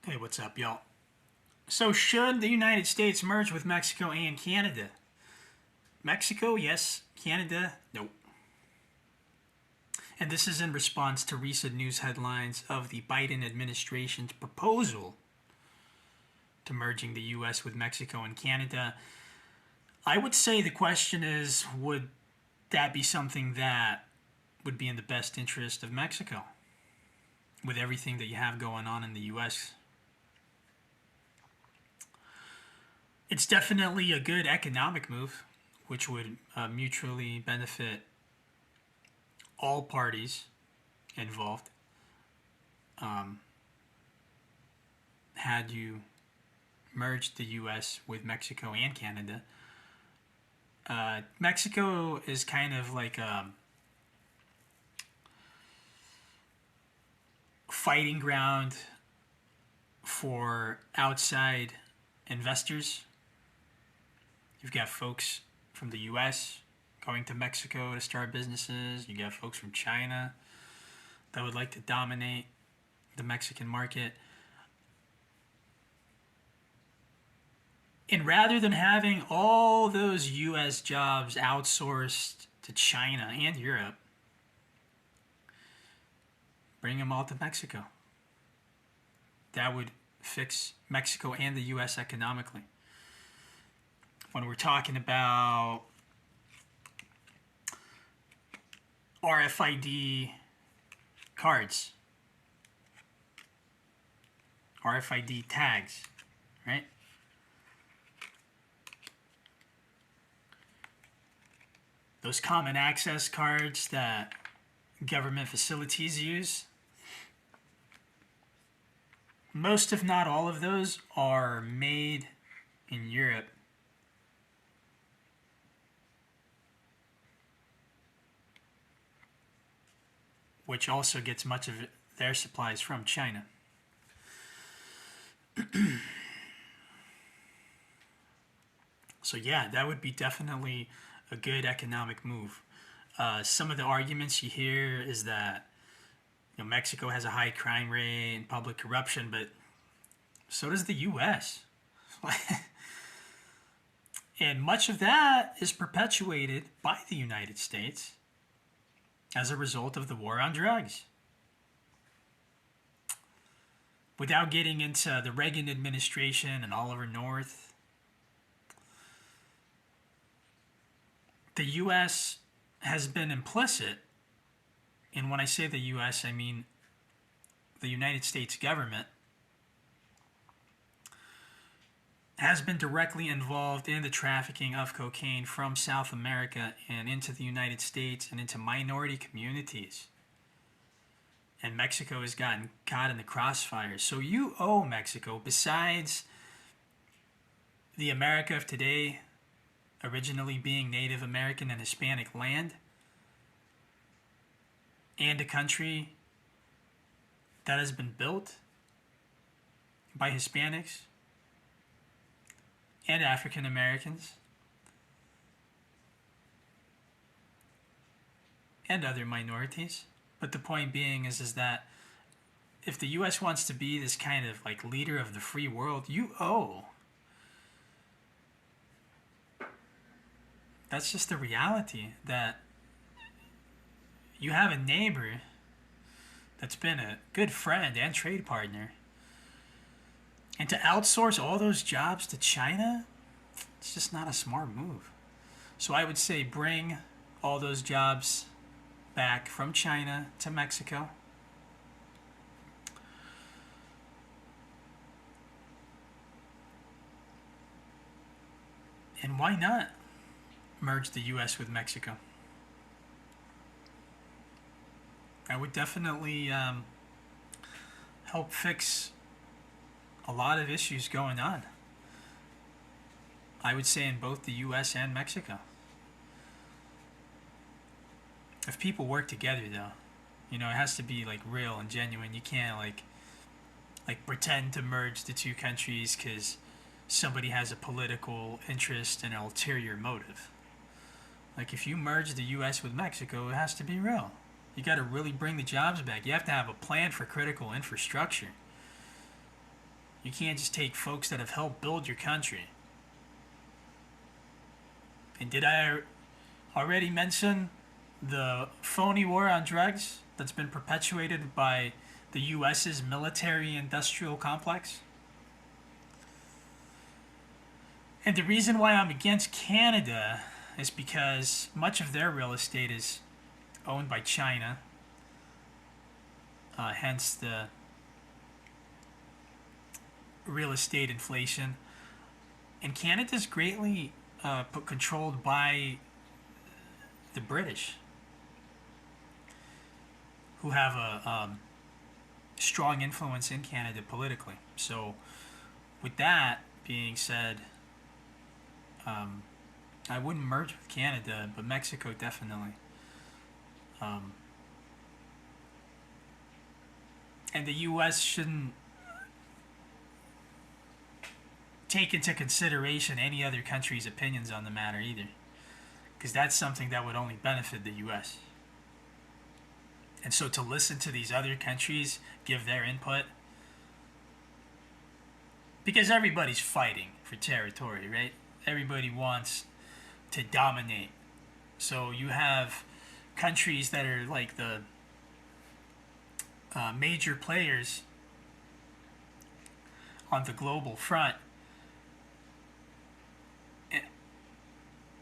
Hey, what's up, y'all? So, should the United States merge with Mexico and Canada? Mexico, yes. Canada, nope. And this is in response to recent news headlines of the Biden administration's proposal to merging the U.S. with Mexico and Canada. I would say the question is, would that be something that would be in the best interest of Mexico with everything that you have going on in the U.S.? It's definitely a good economic move, which would mutually benefit all parties involved. Had you merged the U.S. with Mexico and Canada, Mexico is kind of like a fighting ground for outside investors. You've got folks from the U.S. going to Mexico to start businesses. You got folks from China that would like to dominate the Mexican market. And rather than having all those U.S. jobs outsourced to China and Europe, bring them all to Mexico. That would fix Mexico and the U.S. economically. When we're talking about RFID cards, RFID tags, right? Those common access cards that government facilities use, most, if not all of those, are made in Europe. Which also gets much of their supplies from China. So yeah, that would be definitely a good economic move. Some of the arguments you hear is that Mexico has a high crime rate and public corruption, but so does the U.S. And much of that is perpetuated by the United States as a result of the war on drugs. Without getting into the Reagan administration and Oliver North, the U.S. has been implicit, and when I say the U.S., I mean the United States government, has been directly involved in the trafficking of cocaine from South America and into the United States and into minority communities. And Mexico has gotten caught in the crossfire. So you owe Mexico, besides the America of today originally being Native American and Hispanic land, and a country that has been built by Hispanics and African Americans and other minorities. But the point being is that if the U.S. wants to be this kind of like leader of the free world, you owe. That's just the reality, that you have a neighbor that's been a good friend and trade partner. And to outsource all those jobs to China, it's just not a smart move. So I would say bring all those jobs back from China to Mexico. And why not merge the U.S. with Mexico? That would definitely help fix a lot of issues going on. I would say in both the U.S. and Mexico. If people work together, though, it has to be like real and genuine. You can't like pretend to merge the two countries because somebody has a political interest and an ulterior motive. Like if you merge the U.S. with Mexico, it has to be real. You got to really bring the jobs back. You have to have a plan for critical infrastructure. You can't just take folks that have helped build your country. And did I already mention the phony war on drugs that's been perpetuated by the US's military-industrial complex? And the reason why I'm against Canada is because much of their real estate is owned by China, hence the real estate inflation. And Canada's greatly controlled by the British, who have a strong influence in Canada politically. So, with that being said, I wouldn't merge with Canada, but Mexico definitely. And the U.S. shouldn't take into consideration any other country's opinions on the matter either, because that's something that would only benefit the U.S. And so to listen to these other countries give their input, because everybody's fighting for territory, right? Everybody wants to dominate. So you have countries that are like the major players on the global front,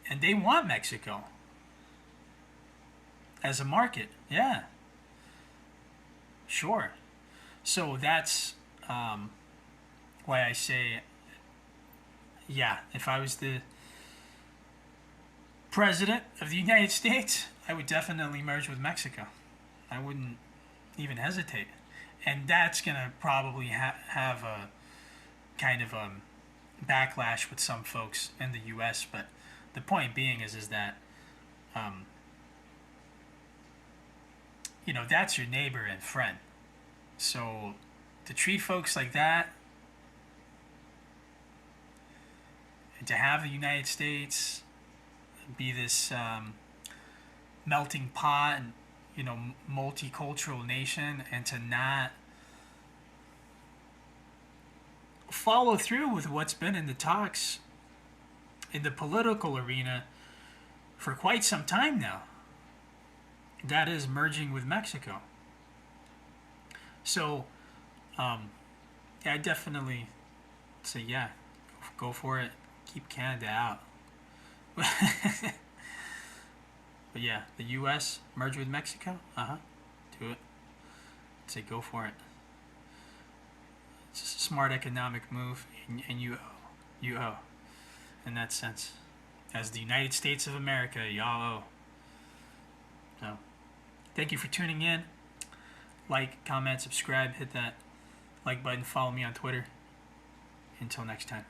and they want Mexico as a market. Yeah, sure. So that's why I say, yeah, if I was the president of the United States, I would definitely merge with Mexico. I wouldn't even hesitate. And that's going to probably have a kind of backlash with some folks in the U.S., but the point being is that, that's your neighbor and friend. So to treat folks like that, and to have the United States be this melting pot and multicultural nation, and to not follow through with what's been in the talks in the political arena for quite some time now, that is merging with Mexico. So I definitely say, yeah, go for it. Keep Canada out. But yeah, the U.S. merge with Mexico? Do it. I'd say go for it. It's just a smart economic move, and you owe in that sense. As the United States of America, y'all owe. So, thank you for tuning in. Like, comment, subscribe, hit that like button, follow me on Twitter. Until next time.